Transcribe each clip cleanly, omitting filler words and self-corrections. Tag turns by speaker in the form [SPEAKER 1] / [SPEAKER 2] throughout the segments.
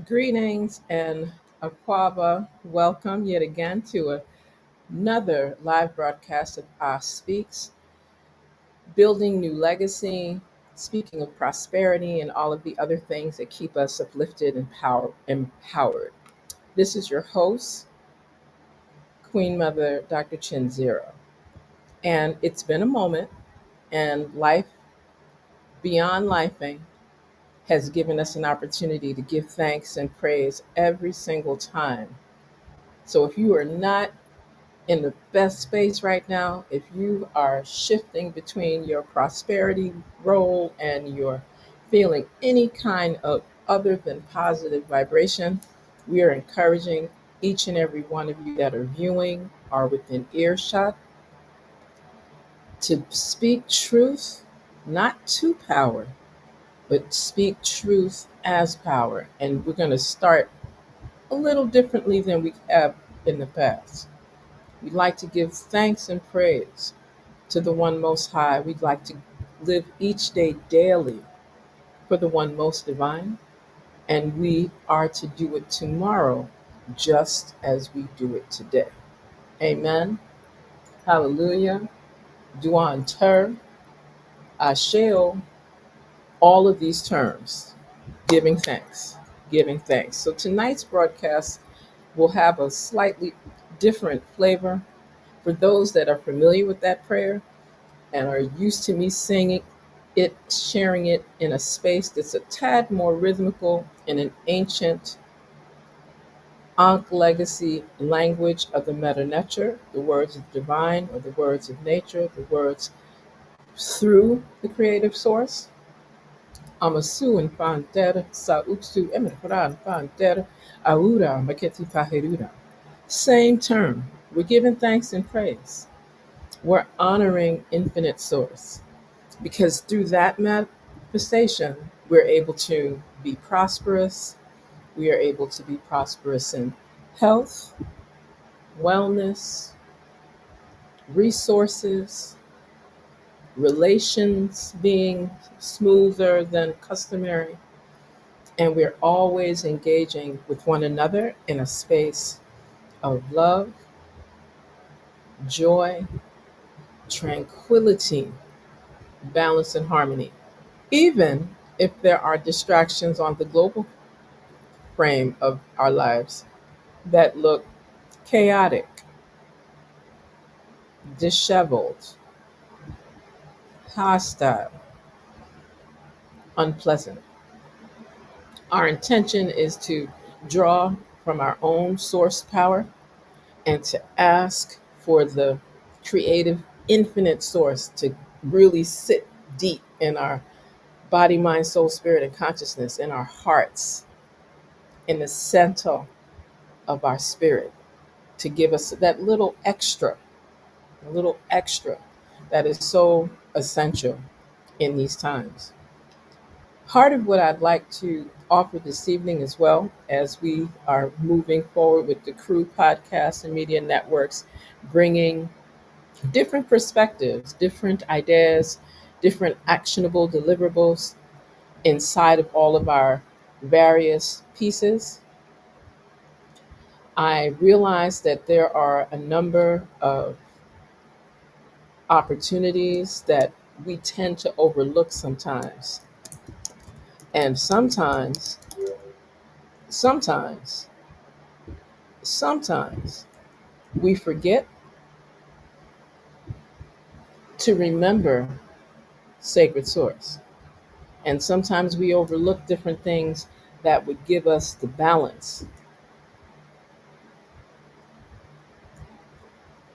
[SPEAKER 1] Greetings and Aquaba. Welcome yet again to another live broadcast of Speaks, building new legacy, speaking of prosperity and all of the other things that keep us uplifted and empowered. This is your host, Queen Mother Dr. Chen Zero. And it's been a moment, and life beyond lifing has given us an opportunity to give thanks and praise every single time. So if you are not in the best space right now, if you are shifting between your prosperity role and you're feeling any kind of other than positive vibration, we are encouraging each and every one of you that are viewing or within earshot to speak truth, not to power, but speak truth as power. And we're going to start a little differently than we have in the past. We'd like to give thanks and praise to the one most high. We'd like to live each day daily for the one most divine, and we are to do it tomorrow just as we do it today. Amen. Hallelujah. Duan Ter, Asheo, all of these terms, giving thanks, giving thanks. So tonight's broadcast will have a slightly different flavor. For those that are familiar with that prayer, and are used to me singing it, sharing it in a space that's a tad more rhythmical in an ancient Ankh legacy language of the meta nature, the words of divine or the words of nature, the words through the creative source. Amasu and Fanter, Sauksu, Emekran, Fanter, Aura, Maketi Paheruda. Same term. We're giving thanks and praise. We're honoring infinite source, because through that manifestation, we're able to be prosperous. We are able to be prosperous in health, wellness, resources, relations being smoother than customary. And we're always engaging with one another in a space of love, joy, tranquility, balance, and harmony. Even if there are distractions on the global frame of our lives that look chaotic, disheveled, hostile, unpleasant. Our intention is to draw from our own source power and to ask for the creative, infinite source to really sit deep in our body, mind, soul, spirit, and consciousness, in our hearts, in the center of our spirit, to give us that little extra, a little extra that is so essential in these times. Part of what I'd like to offer this evening, as well as we are moving forward with the Crew Podcasts and Media Networks, bringing different perspectives, different ideas, different actionable deliverables inside of all of our various pieces. I realize that there are a number of opportunities that we tend to overlook sometimes. And sometimes, sometimes we forget to remember sacred source. And sometimes we overlook different things that would give us the balance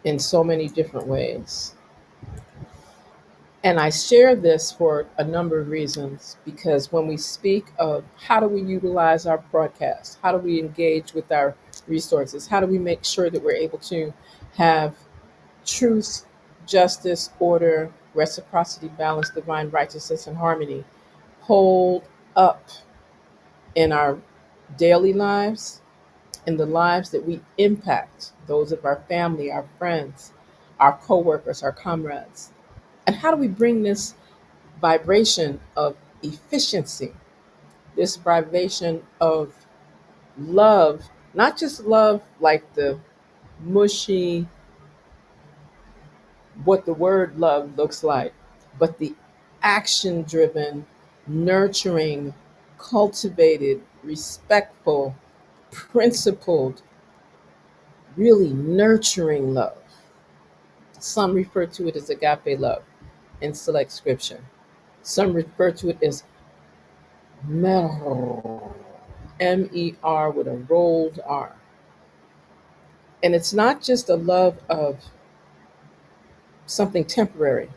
[SPEAKER 1] in so many different ways. And I share this for a number of reasons, because when we speak of how do we utilize our broadcast, how do we engage with our resources, how do we make sure that we're able to have truth, justice, order, reciprocity, balance, divine righteousness, and harmony hold up in our daily lives, in the lives that we impact, those of our family, our friends, our coworkers, our comrades. And how do we bring this vibration of efficiency, this vibration of love, not just love like the mushy, what the word love looks like, but the action driven, nurturing, cultivated, respectful, principled, really nurturing love. Some refer to it as agape love in select scripture. Some refer to it as mer, M-E-R with a rolled R. And it's not just a love of something temporary.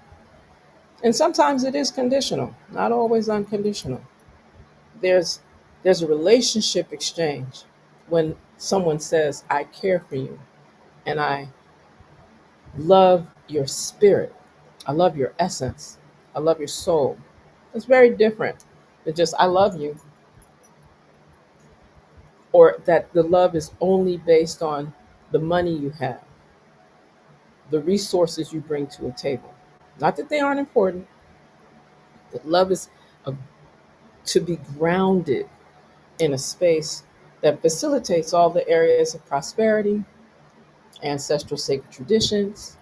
[SPEAKER 1] And sometimes it is conditional, not always unconditional. There's there's a relationship exchange when someone says, I care for you and I love your spirit. I love your essence. I love your soul. It's very different than just I love you, or that the love is only based on the money you have, the resources you bring to a table. Not that they aren't important, but love is a, to be grounded in a space that facilitates all the areas of prosperity, ancestral sacred traditions,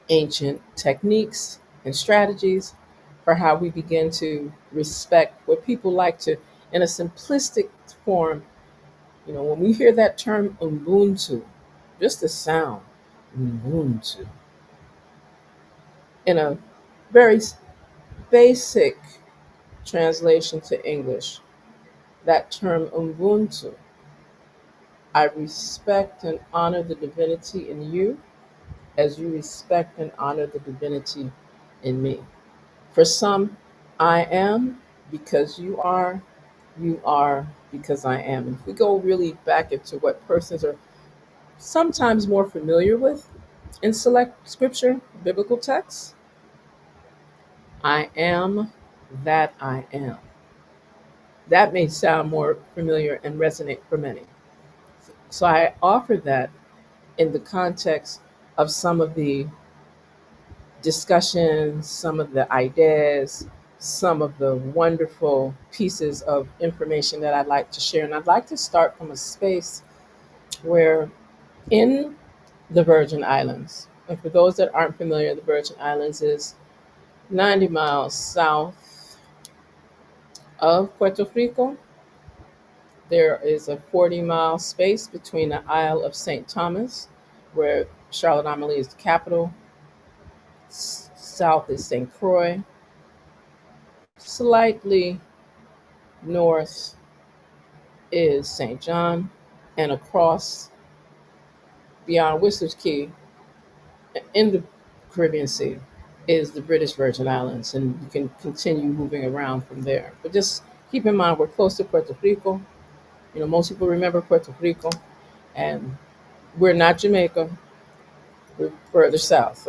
[SPEAKER 1] ancient techniques and strategies for how we begin to respect what people like to, in a simplistic form. You know, when we hear that term Ubuntu, just the sound, Ubuntu, in a very basic translation to English, that term Ubuntu, I respect and honor the divinity in you as you respect and honor the divinity in me. For some, I am because you are because I am. And if we go really back into what persons are sometimes more familiar with in select scripture, biblical texts, I am that I am. That may sound more familiar and resonate for many. So I offer that in the context of some of the discussions, some of the ideas, some of the wonderful pieces of information that I'd like to share. And I'd like to start from a space where in the Virgin Islands, and for those that aren't familiar, the Virgin Islands is 90 miles south of Puerto Rico. There is a 40-mile space between the Isle of St. Thomas, where Charlotte Amalie is the capital. South is St. Croix. Slightly north is St. John, and across beyond Whistler's Key in the Caribbean Sea is the British Virgin Islands, and you can continue moving around from there. But just keep in mind, we're close to Puerto Rico. You know, most people remember Puerto Rico, and we're not Jamaica, we're further south.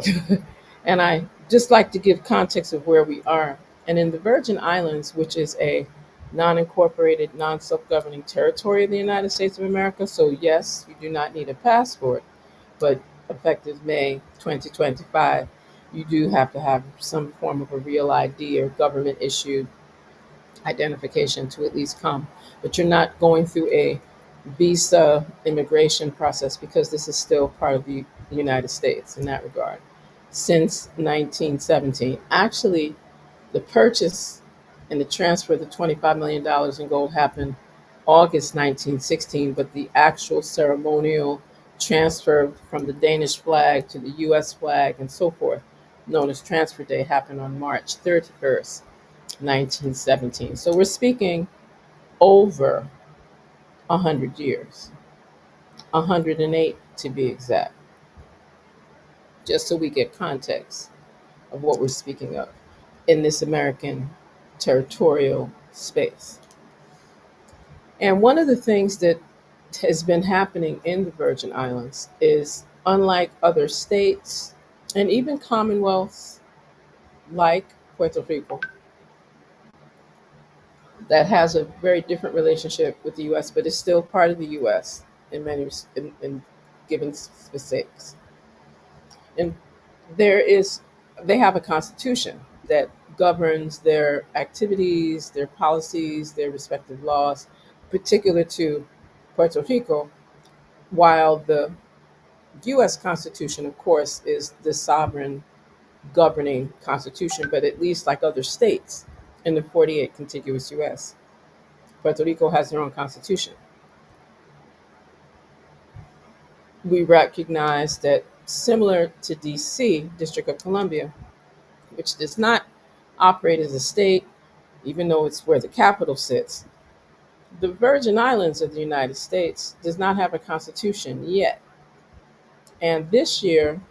[SPEAKER 1] And I just like to give context of where we are. And in the Virgin Islands, which is a non incorporated, non self governing territory of the United States of America, so yes, you do not need a passport, but effective May 2025, you do have to have some form of a real ID or government issued identification to at least come. But you're not going through a visa immigration process because this is still part of the United States in that regard since 1917. Actually, the purchase and the transfer of the $25 million in gold happened August 1916, but the actual ceremonial transfer from the Danish flag to the US flag and so forth, known as Transfer Day, happened on March 31st, 1917. So we're speaking over 100 years, 108 to be exact, just so we get context of what we're speaking of in this American territorial space. And one of the things that has been happening in the Virgin Islands is, unlike other states and even commonwealths like Puerto Rico, that has a very different relationship with the US, but is still part of the US in in given specifics. And there is, they have a constitution that governs their activities, their policies, their respective laws, particular to Puerto Rico, while the US Constitution, of course, is the sovereign governing constitution, but at least like other states in the 48 contiguous US, Puerto Rico has their own constitution. We recognize that similar to DC, District of Columbia, which does not operate as a state, even though it's where the capital sits, the Virgin Islands of the United States does not have a constitution yet. And this year,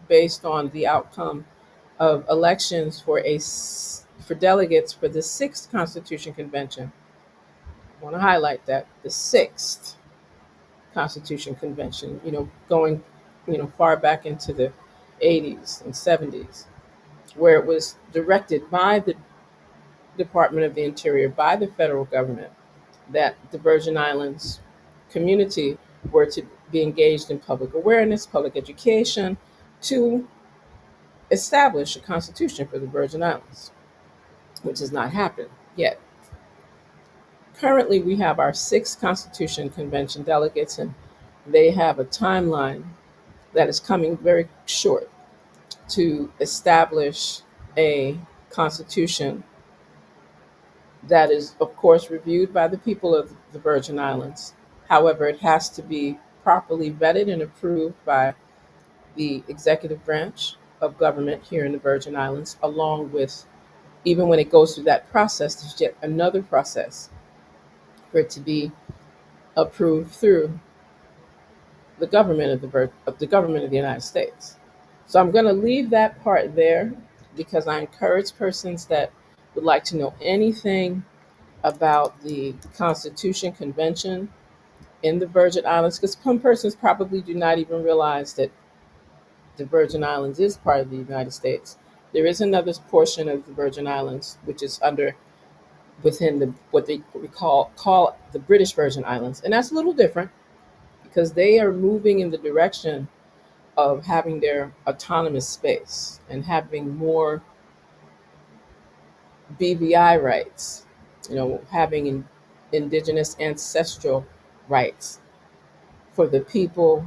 [SPEAKER 1] based on the outcome of elections for delegates for the sixth Constitution Convention, I want to highlight that the sixth Constitution Convention, going, far back into the 80s and 70s, where it was directed by the Department of the Interior, by the federal government, that the Virgin Islands community were to be engaged in public awareness, public education, to establish a constitution for the Virgin Islands, which has not happened yet. Currently, we have our sixth Constitution Convention delegates, and they have a timeline that is coming very short to establish a constitution that is, of course, reviewed by the people of the Virgin Islands. However, it has to be properly vetted and approved by the executive branch of government here in the Virgin Islands, along with, even when it goes through that process, there's yet another process for it to be approved through the government of the government of the United States. So I'm going to leave that part there because I encourage persons that would like to know anything about the Constitution Convention in the Virgin Islands, because some persons probably do not even realize that the Virgin Islands is part of the United States. There is another portion of the Virgin Islands which is within the what they we call the British Virgin Islands, and that's a little different because they are moving in the direction of having their autonomous space and having more BVI rights, having indigenous ancestral rights for the people,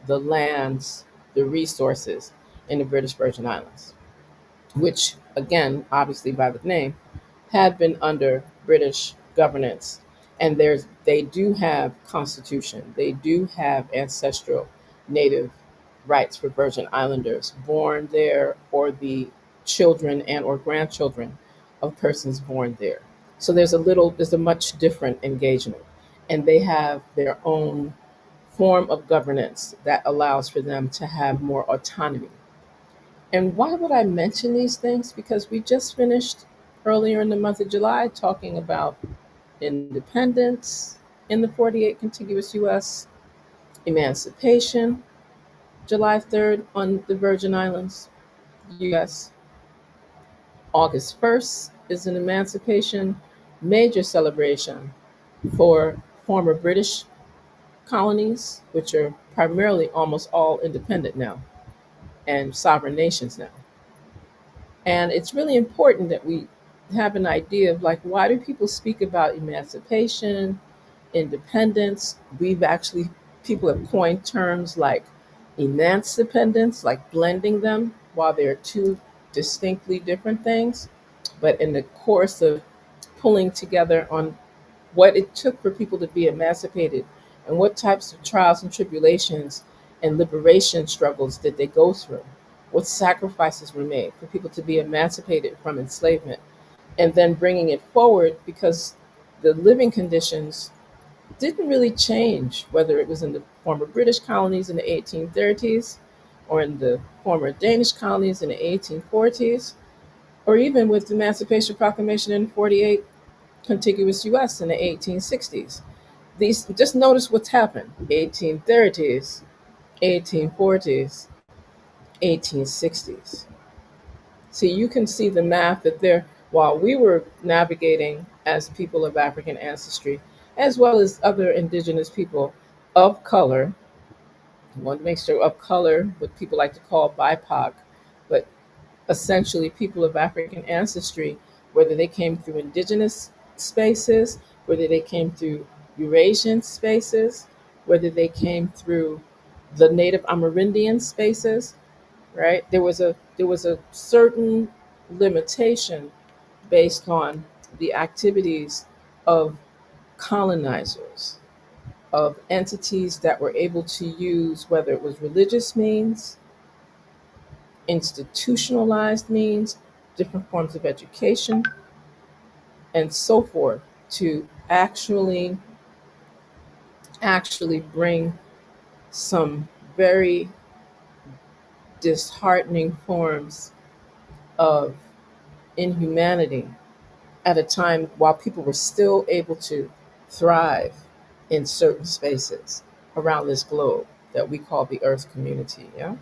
[SPEAKER 1] the lands, the resources in the British Virgin Islands, which, again, obviously by the name, had been under British governance. And they do have constitution. They do have ancestral native rights for Virgin Islanders born there, or the children and or grandchildren of persons born there. So there's a much different engagement. And they have their own form of governance that allows for them to have more autonomy. And why would I mention these things? Because we just finished earlier in the month of July talking about independence in the 48 contiguous US, emancipation, July 3rd on the Virgin Islands, US. August 1st is an emancipation major celebration for former British colonies, which are primarily almost all independent now and sovereign nations now. And it's really important that we have an idea of, like, why do people speak about emancipation, independence? People have coined terms like emancipendence, like blending them while they're two distinctly different things. But in the course of pulling together on what it took for people to be emancipated and what types of trials and tribulations and liberation struggles did they go through, what sacrifices were made for people to be emancipated from enslavement, and then bringing it forward because the living conditions didn't really change, whether it was in the former British colonies in the 1830s or in the former Danish colonies in the 1840s, or even with the Emancipation Proclamation in 48 contiguous US in the 1860s. These, just notice what's happened: 1830s, 1840s, 1860s. So you can see the math that there, while we were navigating as people of African ancestry, as well as other indigenous people of color, I want to make sure of color, what people like to call BIPOC, but essentially people of African ancestry, whether they came through indigenous spaces, whether they came through Eurasian spaces, whether they came through the native Amerindian spaces, right? There was a certain limitation based on the activities of colonizers, of entities that were able to use whether it was religious means, institutionalized means, different forms of education, and so forth to actually bring some very disheartening forms of inhumanity at a time while people were still able to thrive in certain spaces around this globe that we call the Earth community. Yeah.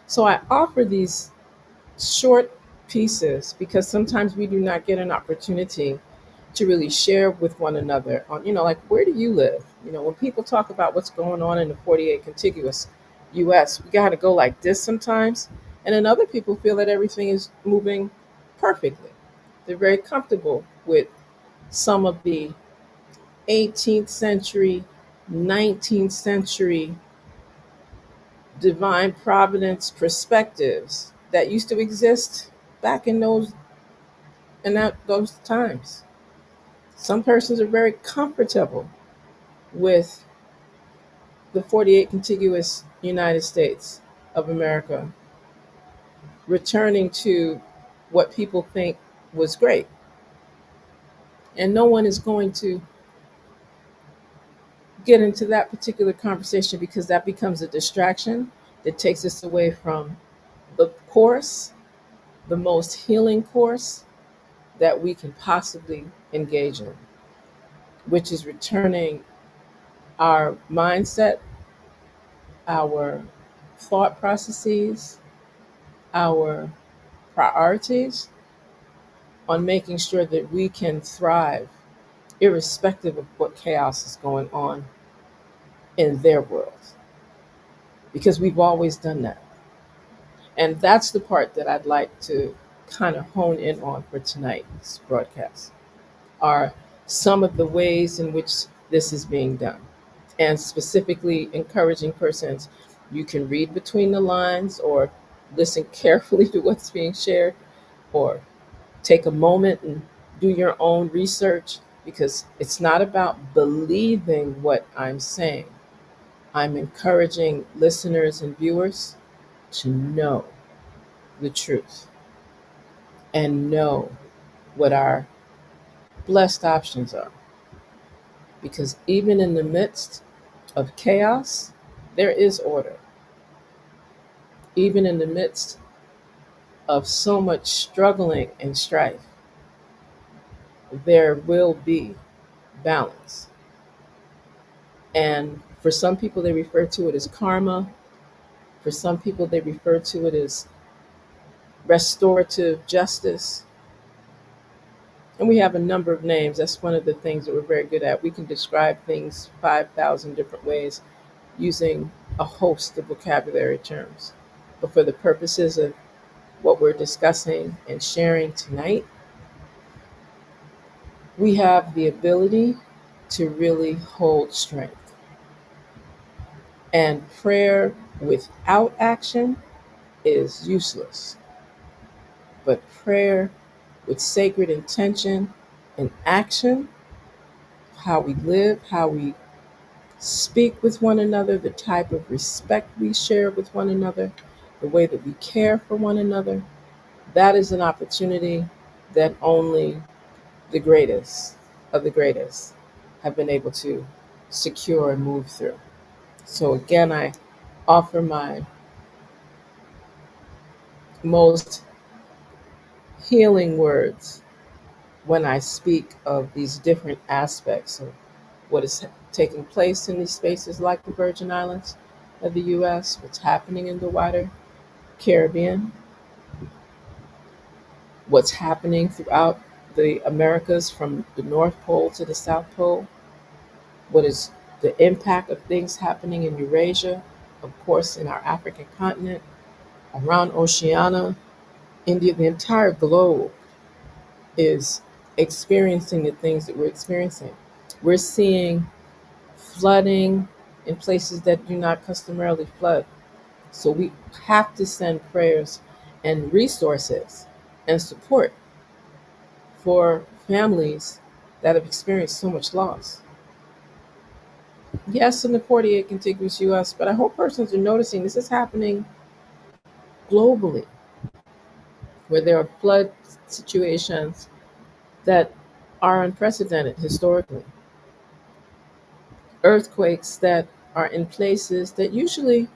[SPEAKER 1] So I offer these short pieces because sometimes we do not get an opportunity to really share with one another on, like, where do you live? When people talk about what's going on in the 48 contiguous US, we got to go like this sometimes. And then other people feel that everything is moving perfectly. They're very comfortable with some of the 18th century, 19th century divine providence perspectives that used to exist back in those times. Some persons are very comfortable with the 48 contiguous United States of America returning to what people think was great. And no one is going to get into that particular conversation because that becomes a distraction that takes us away from the course, the most healing course that we can possibly engage in, which is returning our mindset, our thought processes, our priorities on making sure that we can thrive irrespective of what chaos is going on in their world, because we've always done that. And that's the part that I'd like to kind of hone in on for tonight's broadcast are some of the ways in which this is being done, and specifically encouraging persons, you can read between the lines or listen carefully to what's being shared, or take a moment and do your own research, because it's not about believing what I'm saying. I'm encouraging listeners and viewers to know the truth and know what our blessed options are. Because even in the midst of chaos, there is order. Even in the midst of so much struggling and strife, there will be balance. And for some people, they refer to it as karma. For some people, they refer to it as restorative justice. And we have a number of names. That's one of the things that we're very good at. We can describe things 5,000 different ways using a host of vocabulary terms. But for the purposes of what we're discussing and sharing tonight, we have the ability to really hold strength. And prayer without action is useless. But prayer with sacred intention and action, how we live, how we speak with one another, the type of respect we share with one another, the way that we care for one another, that is an opportunity that only the greatest of the greatest have been able to secure and move through. So, again, I offer my most healing words when I speak of these different aspects of what is taking place in these spaces like the Virgin Islands of the US, what's happening in the wider Caribbean, what's happening throughout the Americas from the North Pole to the South Pole, what is the impact of things happening in Eurasia, of course, in our African continent, around Oceania, India, the entire globe is experiencing the things that we're experiencing. We're seeing flooding in places that do not customarily flood. So we have to send prayers and resources and support for families that have experienced so much loss. Yes, in the 48 contiguous US, but I hope persons are noticing this is happening globally, where there are flood situations that are unprecedented historically, earthquakes that are in places that usually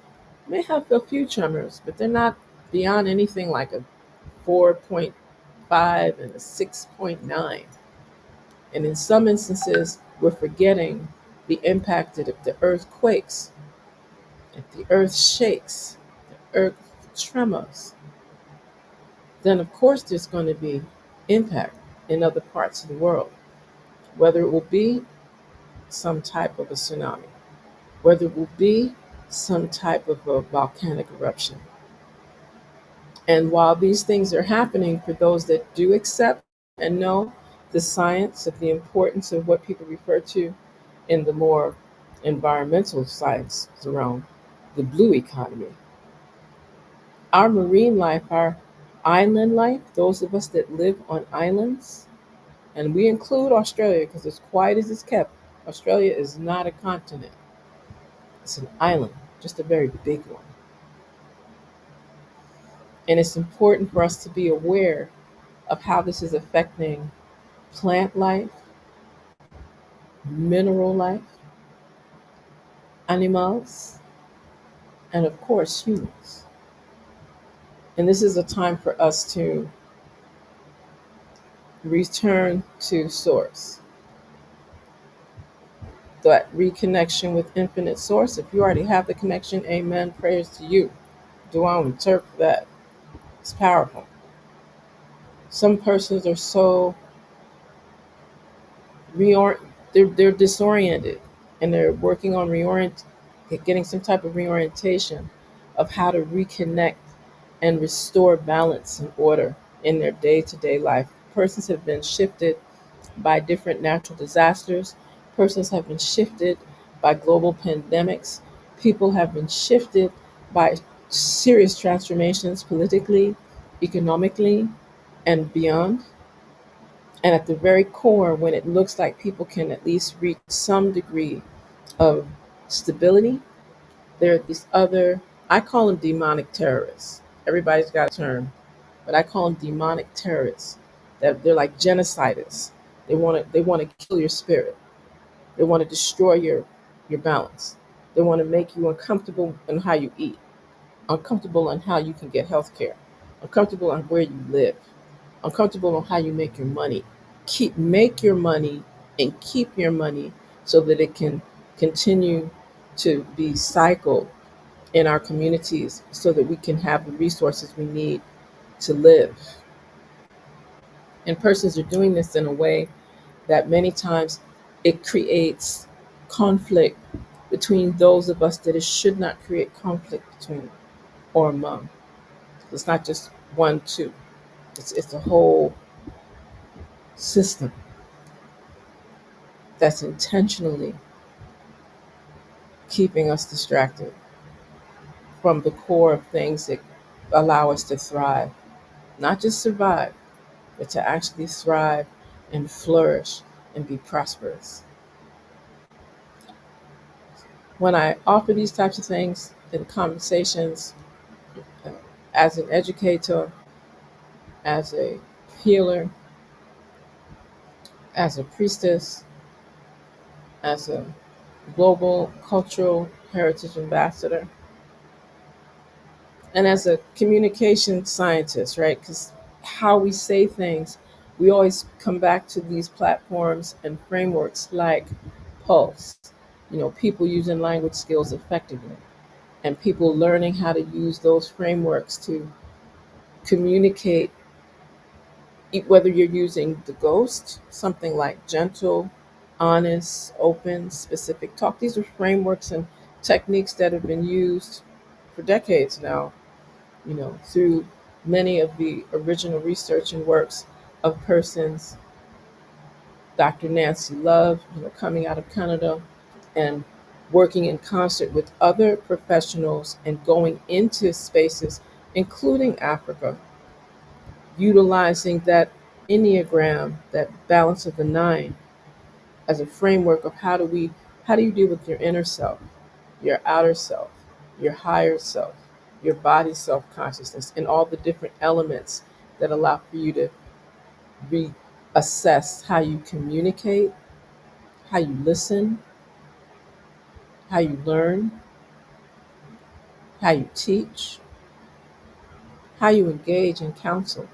[SPEAKER 1] may have a few tremors, but they're not beyond anything like a 4.5 and a 6.9. And in some instances, we're forgetting the impact that if the earth quakes, if the earth shakes, the earth tremors, then of course there's going to be impact in other parts of the world, whether it will be some type of a tsunami, whether it will be some type of a volcanic eruption. And while these things are happening, for those that do accept and know the science of the importance of what people refer to in the more environmental science around the blue economy, our marine life, our island life, those of us that live on islands, and we include Australia because as quiet as it's kept, Australia is not a continent, it's an island, just a very big one. And it's important for us to be aware of how this is affecting plant life, mineral life, animals, and of course, humans. And this is a time for us to return to source, that reconnection with infinite source. If you already have the connection, amen, prayers to you. Do I interpret that? It's powerful. Some persons are so reorient, they're disoriented, and they're working on getting some type of reorientation of how to reconnect and restore balance and order in their day-to-day life. Persons have been shifted by different natural disasters. Persons have been shifted by global pandemics. People have been shifted by serious transformations politically, economically, and beyond. And at the very core, when it looks like people can at least reach some degree of stability, there are these other, I call them demonic terrorists. Everybody's got a term, but I call them demonic terrorists. They're like genociders. They want to kill your spirit. They want to destroy your balance. They want to make you uncomfortable in how you eat, uncomfortable on how you can get health care, uncomfortable on where you live, uncomfortable on how you make your money. Make your money and keep your money so that it can continue to be cycled in our communities so that we can have the resources we need to live. And persons are doing this in a way that many times it creates conflict between those of us that it should not create conflict between or among. It's not just one, two. It's a whole system that's intentionally keeping us distracted from the core of things that allow us to thrive, not just survive, but to actually thrive and flourish and be prosperous. When I offer these types of things in conversations, uh, as an educator, as a healer, as a priestess, as a global cultural heritage ambassador, and as a communication scientist, right? Because how we say things, we always come back to these platforms and frameworks like Pulse, people using language skills effectively, and people learning how to use those frameworks to communicate, whether you're using the ghost, something like gentle, honest, open, specific talk. These are frameworks and techniques that have been used for decades now, through many of the original research and works of persons, Dr. Nancy Love, coming out of Canada, and working in concert with other professionals and going into spaces, including Africa, utilizing that Enneagram, that balance of the nine, as a framework of how do you deal with your inner self, your outer self, your higher self, your body self consciousness, and all the different elements that allow for you to reassess how you communicate, how you listen, how you learn, how you teach, how you engage in counsel,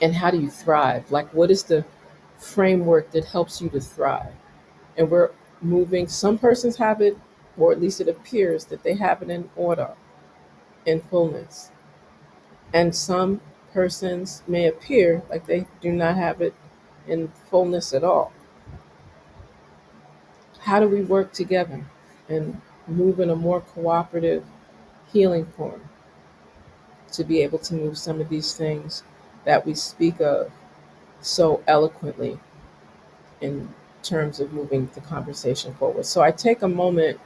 [SPEAKER 1] and how do you thrive. Like, what is the framework that helps you to thrive? And we're moving, some persons have it, or at least it appears that they have it in order, in fullness. And some persons may appear like they do not have it in fullness at all. How do we work together and move in a more cooperative healing form to be able to move some of these things that we speak of so eloquently in terms of moving the conversation forward? So I take a moment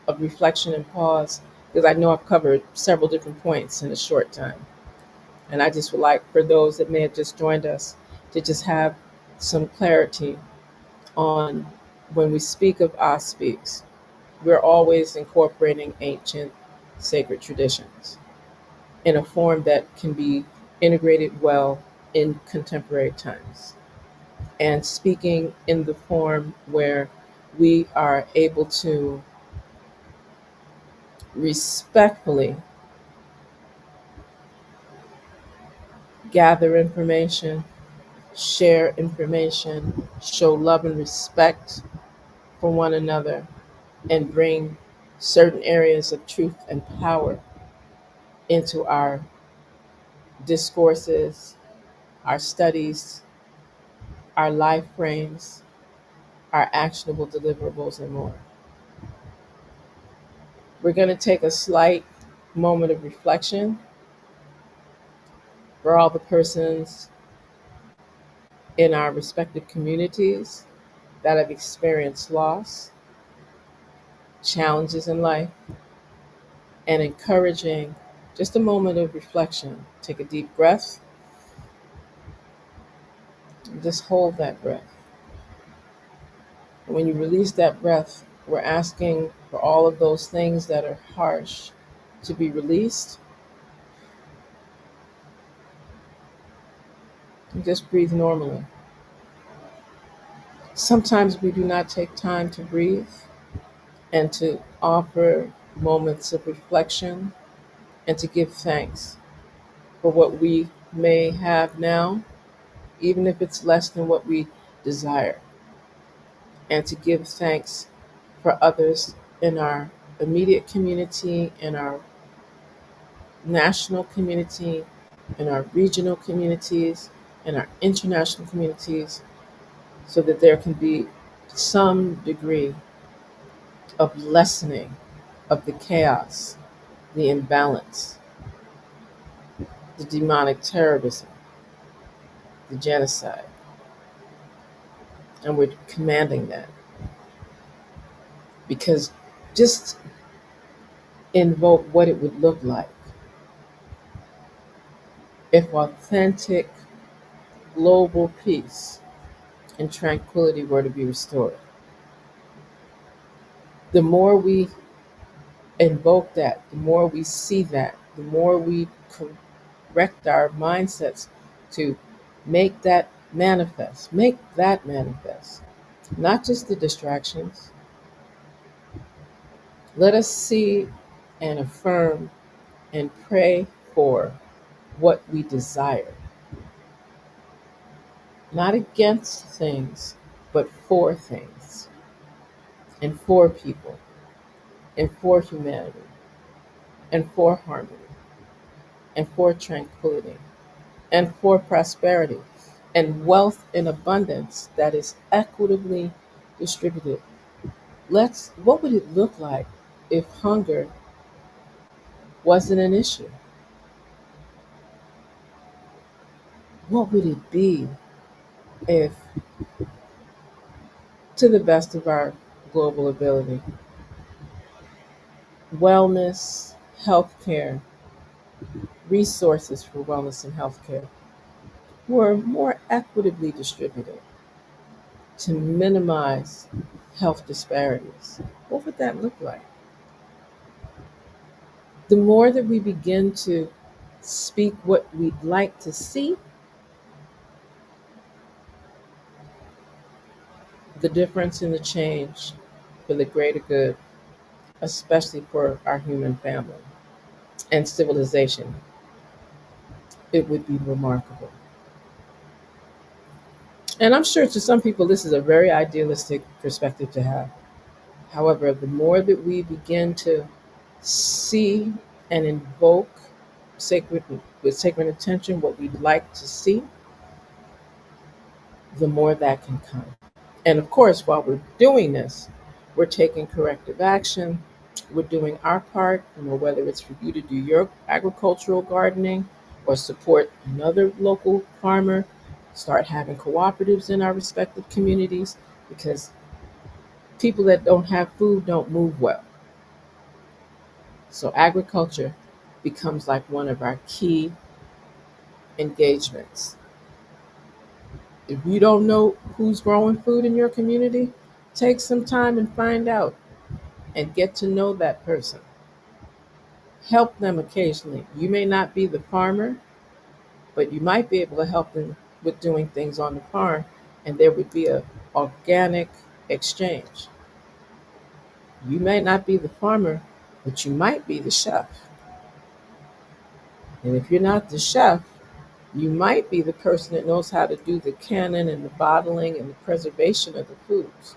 [SPEAKER 1] of reflection and pause because I know I've covered several different points in a short time. And I just would like for those that may have just joined us to just have some clarity on when we speak of I Speaks, we're always incorporating ancient sacred traditions in a form that can be integrated well in contemporary times, and speaking in the form where we are able to respectfully gather information, share information, show love and respect for one another, and bring certain areas of truth and power into our discourses, our studies, our life frames, our actionable deliverables, and more. We're going to take a slight moment of reflection for all the persons in our respective communities that have experienced loss, challenges in life, and encouraging just a moment of reflection. Take a deep breath and just hold that breath. And when you release that breath, we're asking for all of those things that are harsh to be released. And just breathe normally. Sometimes we do not take time to breathe and to offer moments of reflection and to give thanks for what we may have now, even if it's less than what we desire, and to give thanks for others in our immediate community, in our national community, in our regional communities, in our international communities, so that there can be some degree of lessening of the chaos, the imbalance, the demonic terrorism, the genocide. And we're commanding that because just invoke what it would look like if authentic global peace and tranquility were to be restored. The more we invoke that, the more we see that, the more we correct our mindsets to make that manifest, make that manifest, not just the distractions. Let us see and affirm and pray for what we desire, not against things, but for things, and for people, and for humanity, and for harmony, and for tranquility, and for prosperity, and wealth in abundance that is equitably distributed. What would it look like if hunger wasn't an issue? What would it be if to the best of our global ability. Wellness, healthcare, resources for wellness and healthcare were more equitably distributed to minimize health disparities. What would that look like? The more that we begin to speak what we'd like to see, the difference in the change for the greater good, especially for our human family and civilization, it would be remarkable. And I'm sure to some people, this is a very idealistic perspective to have. However, the more that we begin to see and invoke sacred with sacred intention what we'd like to see, the more that can come. And of course, while we're doing this, we're taking corrective action. We're doing our part, whether it's for you to do your agricultural gardening or support another local farmer, start having cooperatives in our respective communities because people that don't have food don't move well. So agriculture becomes like one of our key engagements. If you don't know who's growing food in your community, take some time and find out and get to know that person. Help them occasionally. You may not be the farmer, but you might be able to help them with doing things on the farm, and there would be a organic exchange. You may not be the farmer, but you might be the chef. And if you're not the chef, you might be the person that knows how to do the canning and the bottling and the preservation of the foods.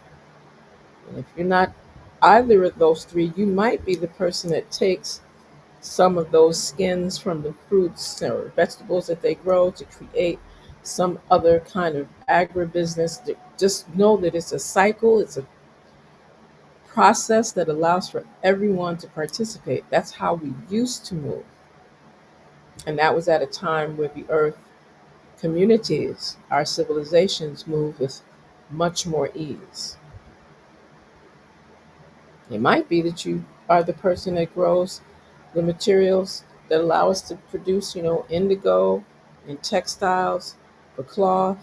[SPEAKER 1] And if you're not either of those three, you might be the person that takes some of those skins from the fruits or vegetables that they grow to create some other kind of agribusiness. Just know that it's a cycle, it's a process that allows for everyone to participate. That's how we used to move. And that was at a time where the earth communities, our civilizations move with much more ease. It might be that you are the person that grows the materials that allow us to produce, indigo and textiles for cloth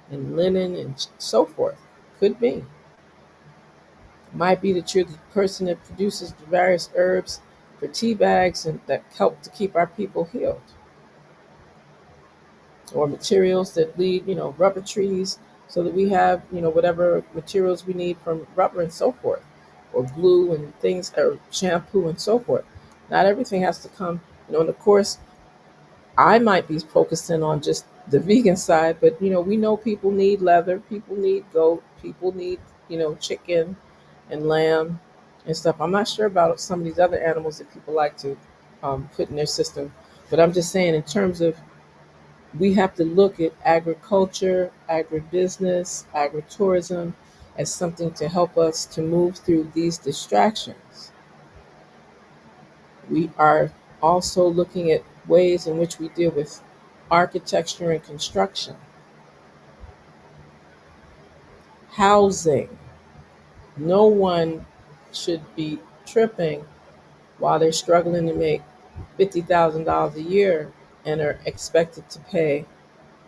[SPEAKER 1] and linen and so forth. Could be. It might be that you're the person that produces the various herbs for tea bags and that help to keep our people healed. Or materials that lead, rubber trees so that we have, whatever materials we need from rubber and so forth, or glue and things, or shampoo and so forth. Not everything has to come, and of course, I might be focusing on just the vegan side, but we know people need leather, people need goat, people need, chicken and lamb and stuff. I'm not sure about some of these other animals that people like to put in their system, but I'm just saying in terms of we have to look at agriculture, agribusiness, agritourism as something to help us to move through these distractions. We are also looking at ways in which we deal with architecture and construction, housing. No one should be tripping while they're struggling to make $50,000 a year and are expected to pay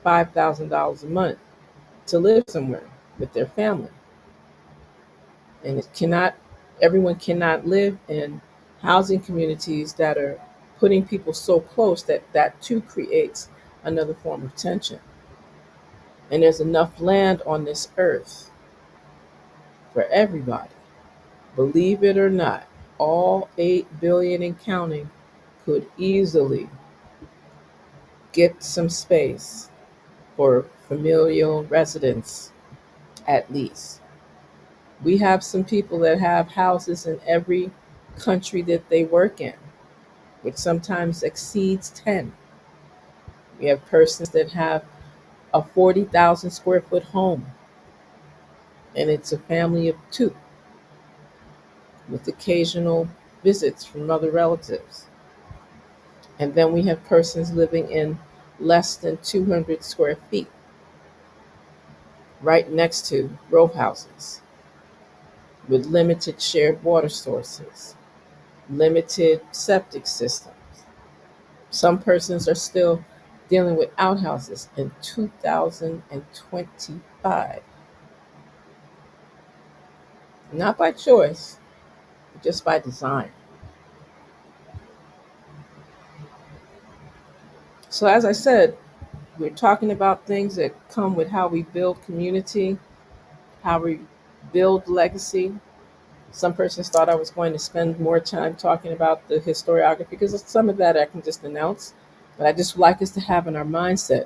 [SPEAKER 1] $5,000 a month to live somewhere with their family. And everyone cannot live in housing communities that are putting people so close that that too creates another form of tension. And there's enough land on this earth for everybody. Believe it or not, all 8 billion and counting could easily get some space for familial residence at least. We have some people that have houses in every country that they work in, which sometimes exceeds 10. We have persons that have a 40,000 square foot home, and it's a family of two with occasional visits from other relatives. And then we have persons living in less than 200 square feet, right next to row houses. with limited shared water sources, limited septic systems. Some persons are still dealing with outhouses in 2025, not by choice, but just by design. So, as I said, we're talking about things that come with how we build community, how we build legacy. Some persons thought I was going to spend more time talking about the historiography because some of that I can just announce. But I just like us to have in our mindset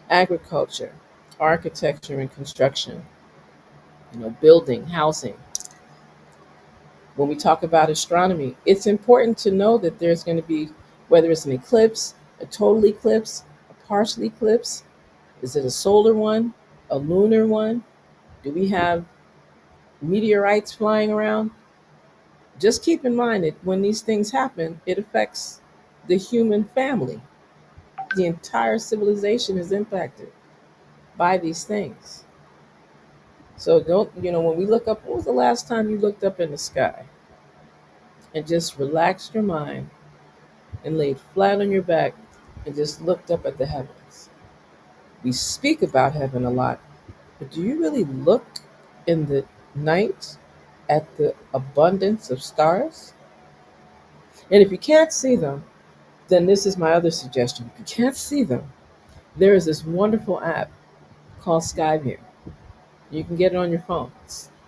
[SPEAKER 1] agriculture, architecture and construction, building, housing. When we talk about astronomy, it's important to know that there's going to be, whether it's an eclipse, a total eclipse, a partial eclipse, is it a solar one, a lunar one? Do we have meteorites flying around? Just keep in mind that when these things happen, it affects the human family. The entire civilization is impacted by these things. So don't, when we look up, when was the last time you looked up in the sky and just relaxed your mind and laid flat on your back and just looked up at the heavens? We speak about heaven a lot, but do you really look in the night at the abundance of stars? And if you can't see them, then this is my other suggestion. If you can't see them, there is this wonderful app called Skyview. You can get it on your phone.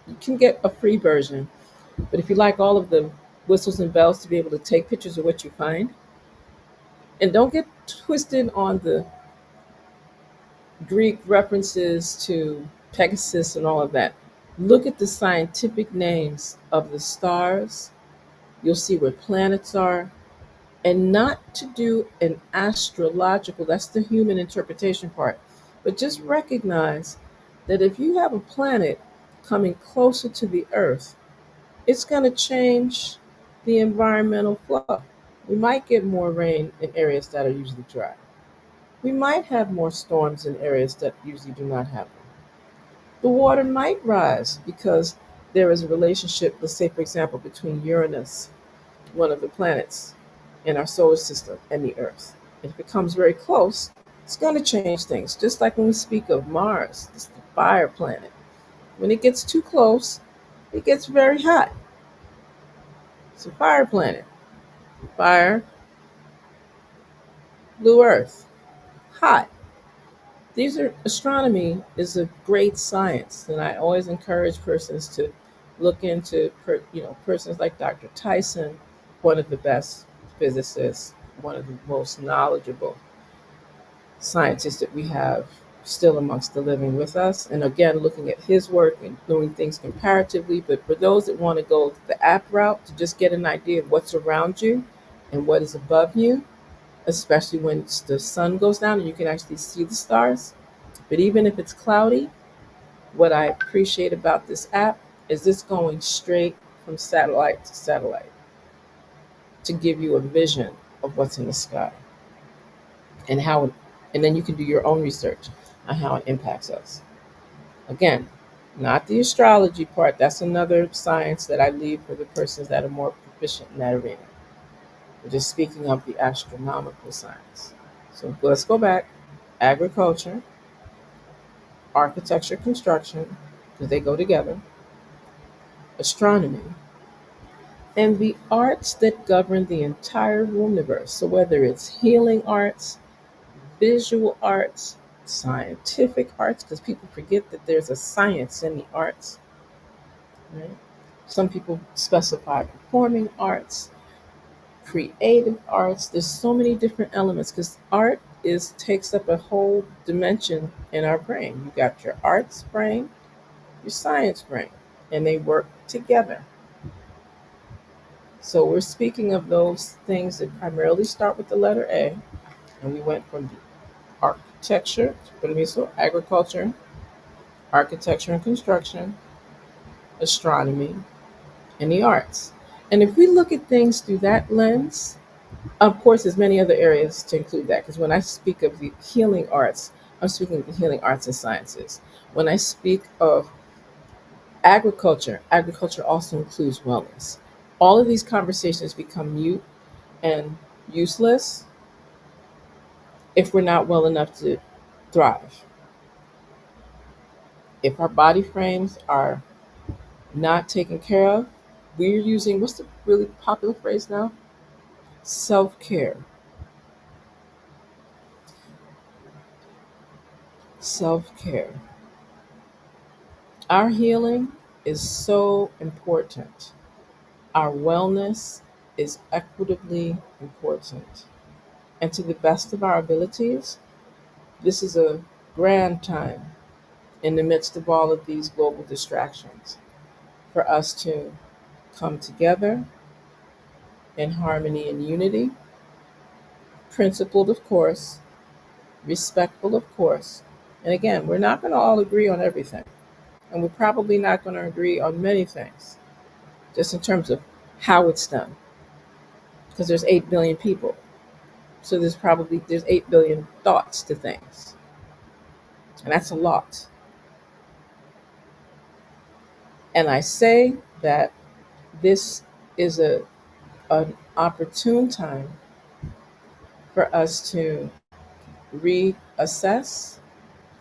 [SPEAKER 1] You can get a free version, but if you like all of the whistles and bells to be able to take pictures of what you find, and don't get twisted on the Greek references to Pegasus and all of that. Look at the scientific names of the stars. You'll see where planets are, and not to do an astrological, that's the human interpretation part, but just recognize that if you have a planet coming closer to the earth, it's going to change the environmental flow. We might get more rain in areas that are usually dry. We might have more storms in areas that usually do not have them. The water might rise because there is a relationship, let's say, for example, between Uranus, one of the planets in our solar system, and the Earth. And if it comes very close, it's going to change things. Just like when we speak of Mars, it's the fire planet. When it gets too close, it gets very hot. It's a fire planet. Fire, blue Earth, hot. These are astronomy is a great science, and I always encourage persons to look into, persons like Dr. Tyson, one of the best physicists, one of the most knowledgeable scientists that we have still amongst the living with us. And again, looking at his work and doing things comparatively. But for those that want to go the app route to just get an idea of what's around you and what is above you, especially when the sun goes down and you can actually see the stars. But even if it's cloudy, what I appreciate about this app is this going straight from satellite to satellite to give you a vision of what's in the sky and how it, and then you can do your own research on how it impacts us. Again, not the astrology part. That's another science that I leave for the persons that are more proficient in that arena. We're just speaking of the astronomical science. So let's go back. Agriculture, architecture, construction, because they go together, astronomy, and the arts that govern the entire universe. So whether it's healing arts, visual arts, scientific arts, because people forget that there's a science in the arts, right? Some people specify performing arts, creative arts. There's so many different elements because art is takes up a whole dimension in our brain. You got your arts brain, your science brain, and they work together. So we're speaking of those things that primarily start with the letter A, and we went from the architecture, so agriculture, architecture and construction, astronomy, and the arts. And if we look at things through that lens, of course, there's many other areas to include that because when I speak of the healing arts, I'm speaking of the healing arts and sciences. When I speak of Agriculture also includes wellness. All of these conversations become mute and useless if we're not well enough to thrive. If our body frames are not taken care of, we're using what's the really popular phrase now? Self care. Self care. Our healing is so important. Our wellness is equitably important. And to the best of our abilities, this is a grand time in the midst of all of these global distractions for us to come together in harmony and unity, principled, of course, respectful, of course. And again, we're not going to all agree on everything. And we're probably not going to agree on many things, just in terms of how it's done, because there's 8 billion people. So there's 8 billion thoughts to things. And that's a lot. And I say that this is an opportune time for us to reassess,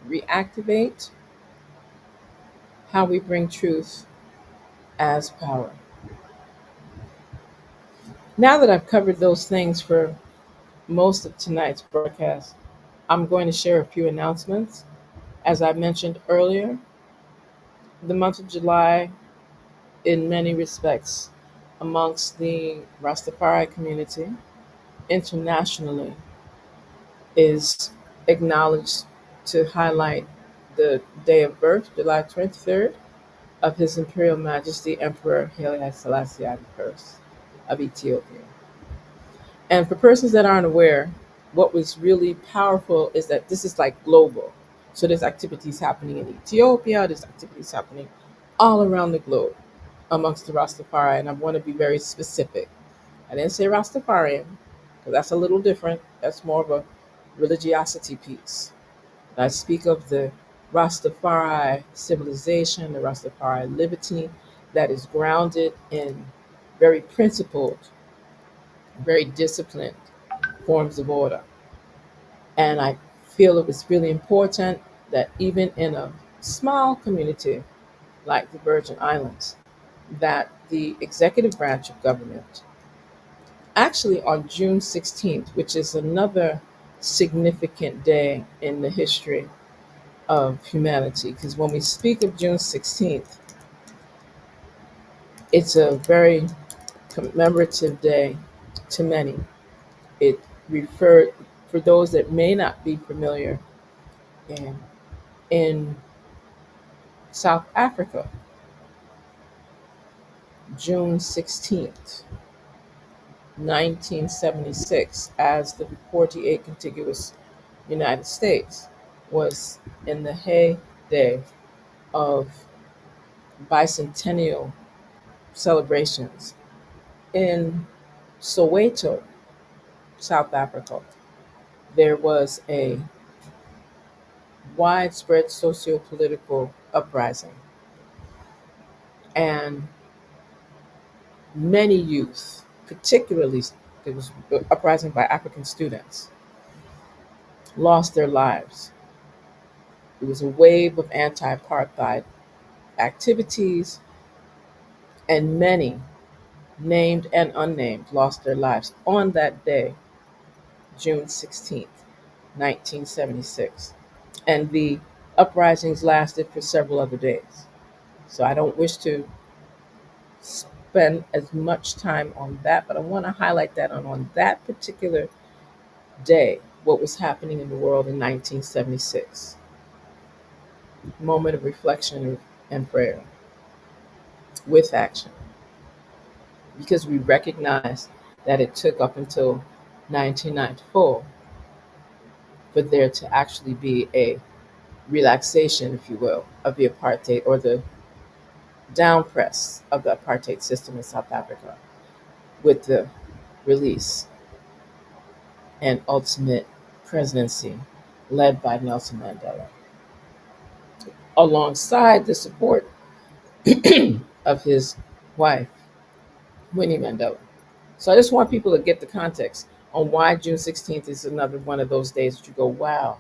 [SPEAKER 1] reactivate how we bring truth as power. Now that I've covered those things for most of tonight's broadcast, I'm going to share a few announcements. As I mentioned earlier, the month of July, in many respects, amongst the Rastafari community internationally, is acknowledged to highlight the day of birth, July 23rd, of His Imperial Majesty Emperor Haile Selassie I of Ethiopia. And for persons that aren't aware, what was really powerful is that this is like global. So there's activities happening in Ethiopia, there's activities happening all around the globe amongst the Rastafari. And I want to be very specific. I didn't say Rastafarian, because that's a little different. That's more of a religiosity piece. I speak of the Rastafari civilization, the Rastafari liberty that is grounded in very principled, very disciplined forms of order. And I feel it was really important that even in a small community like the Virgin Islands, that the executive branch of government, actually on June 16th, which is another significant day in the history of humanity, because when we speak of June 16th, it's a very commemorative day to many. It referred, for those that may not be familiar, in South Africa, June 16th, 1976, as the 48 contiguous United States was in the heyday of bicentennial celebrations. In Soweto, South Africa, there was a widespread socio-political uprising, and many youth, particularly there was uprising by African students, lost their lives. It was a wave of anti-apartheid activities, and many, named and unnamed, lost their lives on that day, June 16th, 1976. And the uprisings lasted for several other days. So I don't wish to spend as much time on that, but I want to highlight that on that particular day, what was happening in the world in 1976. Moment of reflection and prayer with action, because we recognize that it took up until 1994 for there to actually be a relaxation, if you will, of the apartheid, or the downpress of the apartheid system in South Africa, with the release and ultimate presidency led by Nelson Mandela, alongside the support of his wife, Winnie Mandela. So I just want people to get the context on why June 16th is another one of those days that you go, wow.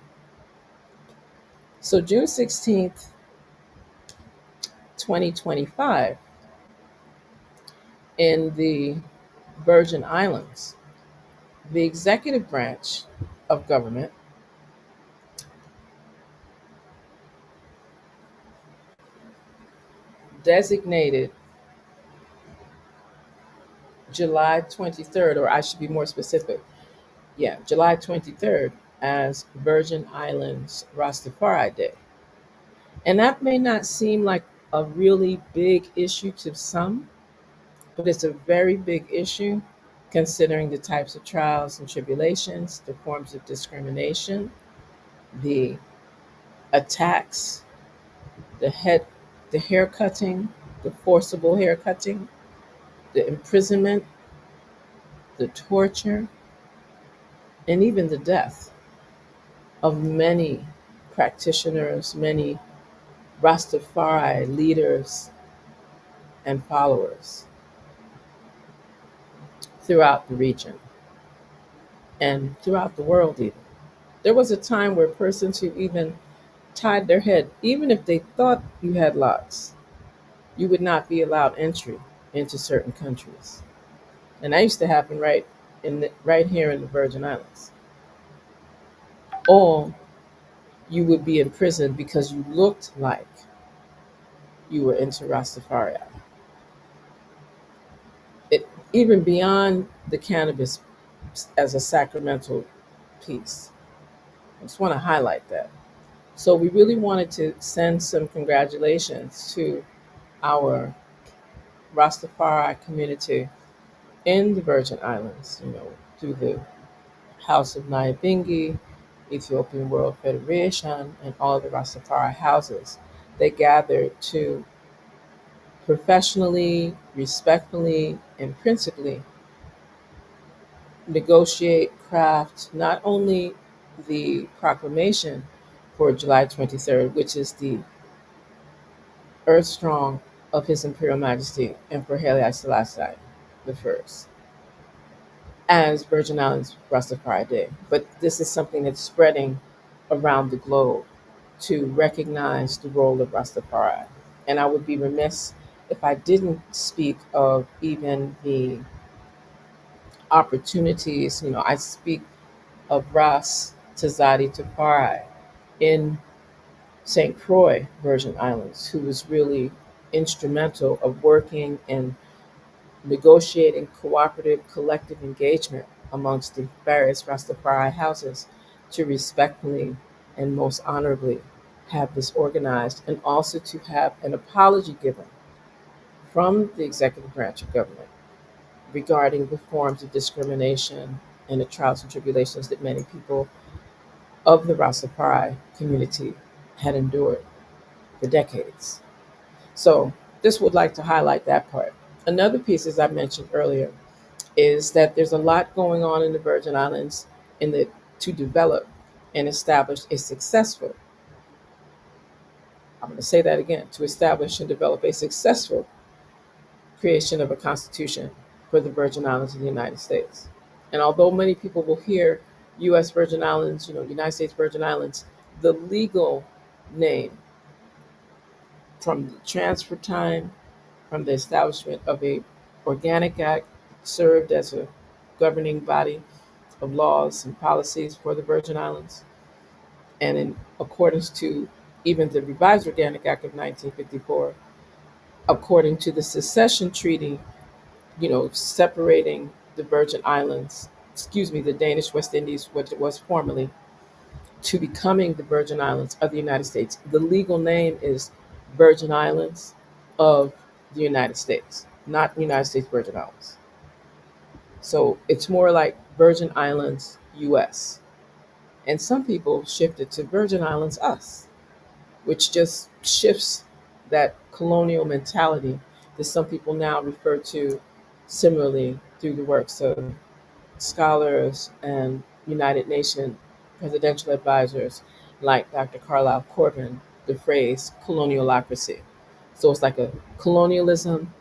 [SPEAKER 1] So June 16th, 2025, in the Virgin Islands, the executive branch of government designated July 23rd, or I should be more specific, yeah, July 23rd as Virgin Islands Rastafari Day. And that may not seem like a really big issue to some, but it's a very big issue considering the types of trials and tribulations, the forms of discrimination, the attacks, the head, the hair cutting, the forcible hair cutting, the imprisonment, the torture, and even the death of many practitioners, many Rastafari leaders and followers throughout the region and throughout the world, even. There was a time where persons who even tied their head, even if they thought you had locks, you would not be allowed entry into certain countries. And that used to happen right here in the Virgin Islands. Or you would be in prison because you looked like you were into Rastafari. It even beyond the cannabis as a sacramental piece. I just want to highlight that. So we really wanted to send some congratulations to our Rastafari community in the Virgin Islands, through the House of Nyabingi, Ethiopian World Federation, and all the Rastafari houses. They gathered to professionally, respectfully, and principally negotiate, craft not only the proclamation for July 23rd, which is the Earth Strong of His Imperial Majesty Emperor Haile Selassie the First, as Virgin Islands Rastafari Day, but this is something that's spreading around the globe to recognize the role of Rastafari. And I would be remiss if I didn't speak of even the opportunities. I speak of Ras Tazadi Tafari in St. Croix, Virgin Islands, who was really instrumental of working and negotiating cooperative collective engagement amongst the various Rastafari houses to respectfully and most honorably have this organized, and also to have an apology given from the executive branch of government regarding the forms of discrimination and the trials and tribulations that many people of the Rastafari community had endured for decades. So this would like to highlight that part. Another piece, as I mentioned earlier, is that there's a lot going on in the Virgin Islands in the to develop and establish a successful, I'm going to say that again, to establish and develop a successful creation of a constitution for the Virgin Islands of the United States. And although many people will hear U.S. Virgin Islands, United States Virgin Islands, the legal name from the transfer time, from the establishment of a organic act, served as a governing body of laws and policies for the Virgin Islands, and in accordance to even the revised Organic Act of 1954, according to the secession treaty, separating the Virgin Islands, the Danish West Indies, what it was formerly, to becoming the Virgin Islands of the United States. The legal name is Virgin Islands of the United States, not United States Virgin Islands. So it's more like Virgin Islands US. And some people shifted to Virgin Islands Us, which just shifts that colonial mentality that some people now refer to similarly through the works of scholars and United Nations presidential advisors like Dr. Carlisle Corbin, the phrase colonialocracy. So it's like a colonialism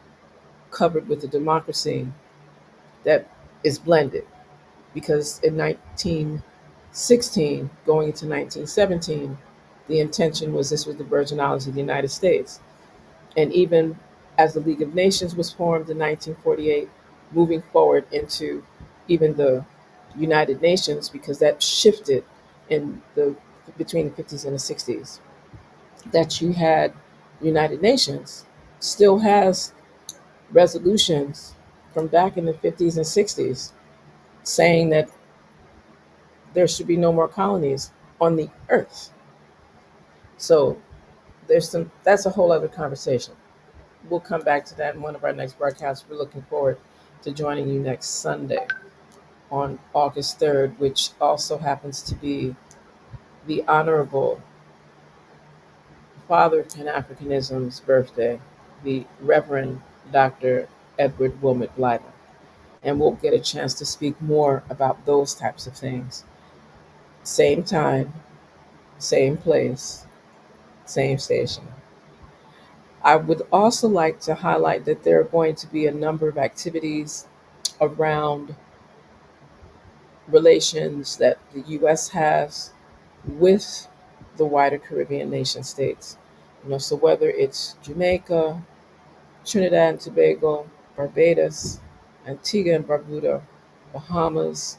[SPEAKER 1] covered with a democracy that is blended. Because in 1916, going into 1917, the intention was this was the Virgin Islands of the United States. And even as the League of Nations was formed in 1948, moving forward into even the United Nations, because that shifted in the between the 50s and the 60s, that you had United Nations still has resolutions from back in the 50s and 60s saying that there should be no more colonies on the earth. So there's some that's a whole other conversation. We'll come back to that in one of our next broadcasts. We're looking forward to joining you next Sunday on August 3rd, which also happens to be the Honorable Father of Pan Africanism's birthday, the Reverend Dr. Edward Wilmot Blyther. And we'll get a chance to speak more about those types of things. Same time, same place, same station. I would also like to highlight that there are going to be a number of activities around relations that the U.S. has with the wider Caribbean nation states. So whether it's Jamaica, Trinidad and Tobago, Barbados, Antigua and Barbuda, Bahamas,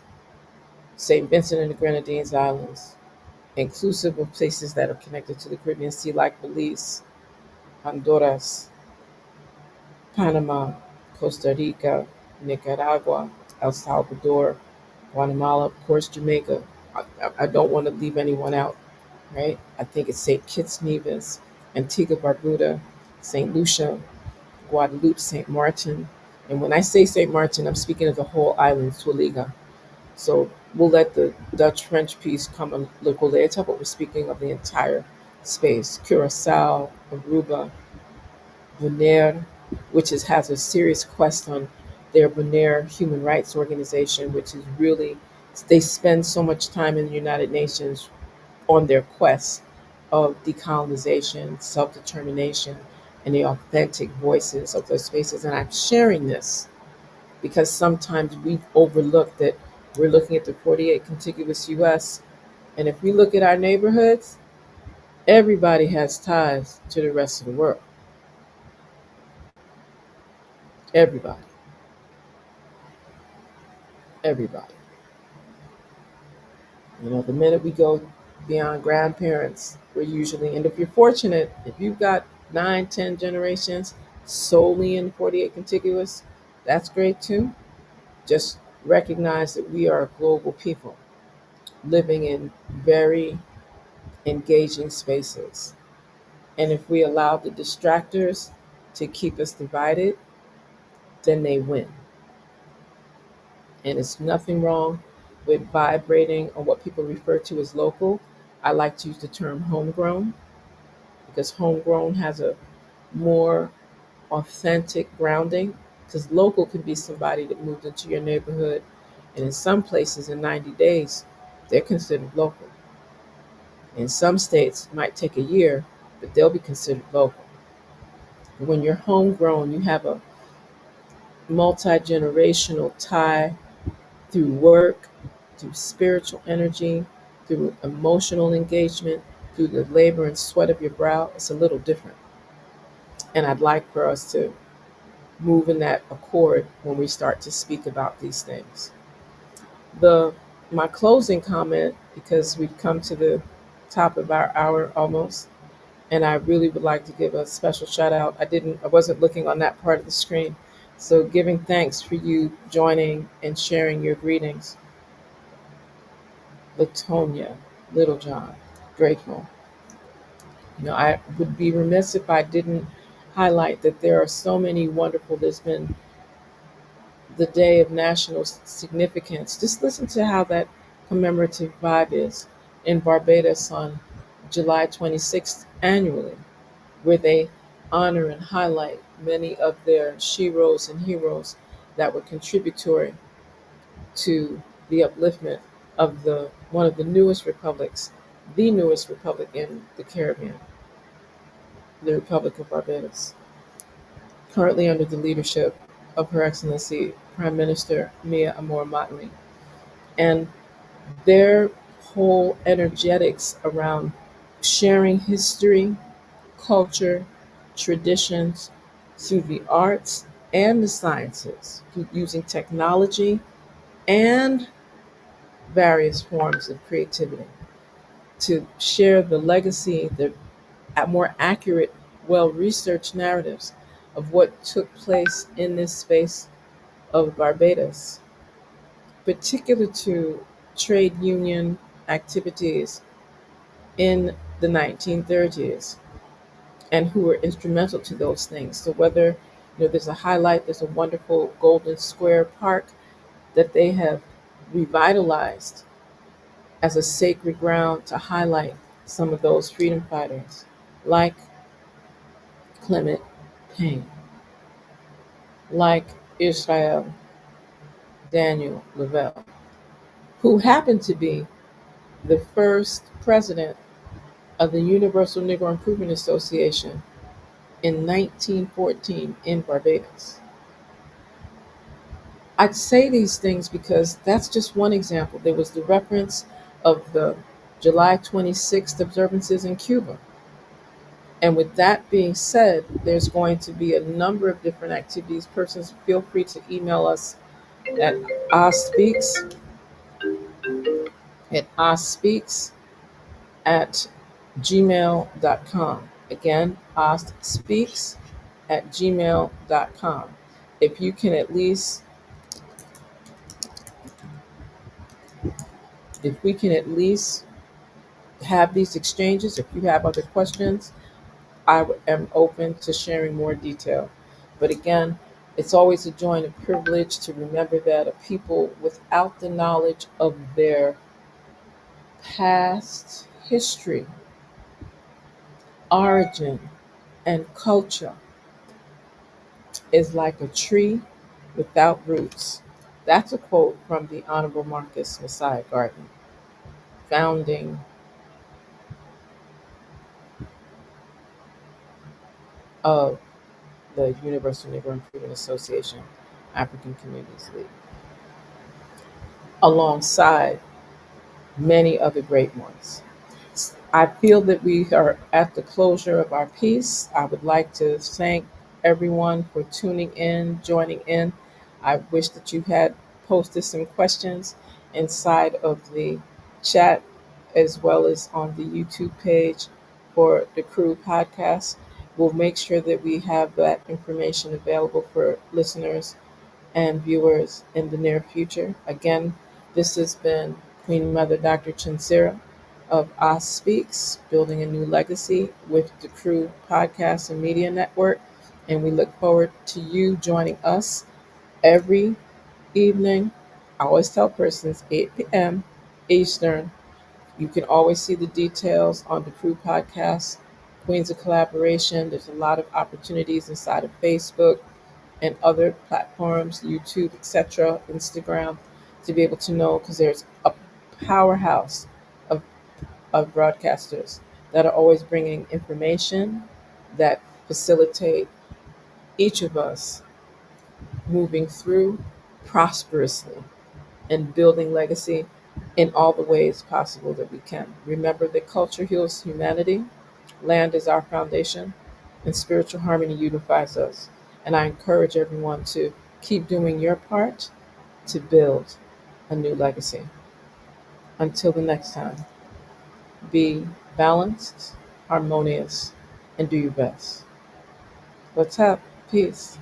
[SPEAKER 1] St. Vincent and the Grenadines Islands, inclusive of places that are connected to the Caribbean Sea like Belize, Honduras, Panama, Costa Rica, Nicaragua, El Salvador, Guatemala, of course, Jamaica. I don't want to leave anyone out, right? I think it's St. Kitts Nevis, Antigua Barbuda, St. Lucia, Guadeloupe, St. Martin. And when I say St. Martin, I'm speaking of the whole island, Tualiga. So we'll let the Dutch French piece come a little later, but we're speaking of the entire space. Curacao, Aruba, Bonaire, which has a serious quest on their Bonaire Human Rights Organization, which is really, they spend so much time in the United Nations on their quest of decolonization, self determination, and the authentic voices of those spaces. And I'm sharing this because sometimes we've overlooked that we're looking at the 48 contiguous US. And if we look at our neighborhoods, everybody has ties to the rest of the world. Everybody, everybody. The minute we go beyond grandparents, we're usually, and if you're fortunate, if you've got 9, 10 generations solely in 48 contiguous, that's great too. Just recognize that we are a global people living in very engaging spaces. And if we allow the distractors to keep us divided, then they win. And it's nothing wrong with vibrating on what people refer to as local. I like to use the term homegrown because homegrown has a more authentic grounding. Because local can be somebody that moved into your neighborhood, and in some places, in 90 days, they're considered local. In some states, it might take a year, but they'll be considered local. When you're homegrown, you have a multi generational tie through work, through spiritual energy, through emotional engagement, through the labor and sweat of your brow. It's a little different. And I'd like for us to move in that accord when we start to speak about these things. The My closing comment, because we've come to the top of our hour almost, and I really would like to give a special shout out. I wasn't looking on that part of the screen. So giving thanks for you joining and sharing your greetings. Latonia, Little John, grateful. I would be remiss if I didn't highlight that there are so many wonderful. There's been the Day of National Significance. Just listen to how that commemorative vibe is in Barbados on July 26th annually, where they honor and highlight many of their sheroes and heroes that were contributory to the upliftment of the one of the newest republics in the Caribbean. the Republic of Barbados, currently under the leadership of Her Excellency Prime Minister Mia Amor Motley. And their whole energetics around sharing history, culture, traditions through the arts and the sciences, using technology and various forms of creativity to share the legacy, the more accurate, well researched narratives of what took place in this space of Barbados, particular to trade union activities in the 1930s and who were instrumental to those things. So whether there's a highlight, there's a wonderful Golden Square Park that they have revitalized as a sacred ground to highlight some of those freedom fighters, like Clement Payne, like Israel Daniel Lavelle, who happened to be the first president of the Universal Negro Improvement Association in 1914 in Barbados. I'd say these things because that's just one example. There was the reference of the July 26th observances in Cuba. And with that being said, there's going to be a number of different activities. Persons, feel free to email us at ospeaks ospeaks at gmail.com. Again, ospeaks at gmail.com. If you can at least, if we can at least have these exchanges, if you have other questions, am open to sharing more detail. But again, it's always a joy and a privilege to remember that a people without the knowledge of their past history, origin, and culture is like a tree without roots. That's a quote from the Honorable Marcus Messiah Garden, founding of the Universal Negro Improvement Association African Communities League, alongside many other great ones. I feel that we are at the closure of our piece. I would like to thank everyone for tuning in, joining in. I wish that you had posted some questions inside of the chat as well as on the YouTube page for the Crew podcast. We'll make sure that we have that information available for listeners and viewers in the near future. Again, this has been Queen Mother Dr. Chansira of Us Speaks, Building a New Legacy with the Crew Podcast and Media Network. And we look forward to you joining us every evening. I always tell persons 8 p.m. Eastern. You can always see the details on the Crew Podcast, Queens of Collaboration. There's a lot of opportunities inside of Facebook and other platforms, YouTube, etc., Instagram, to be able to know, because there's a powerhouse of, of broadcasters that are always bringing information that facilitate each of us moving through prosperously and building legacy in all the ways possible that we can. Remember that culture heals humanity, land is our foundation, and spiritual harmony unifies us. And I encourage everyone to keep doing your part to build a new legacy. Until the next time, be balanced, harmonious, and do your best. Let's have peace.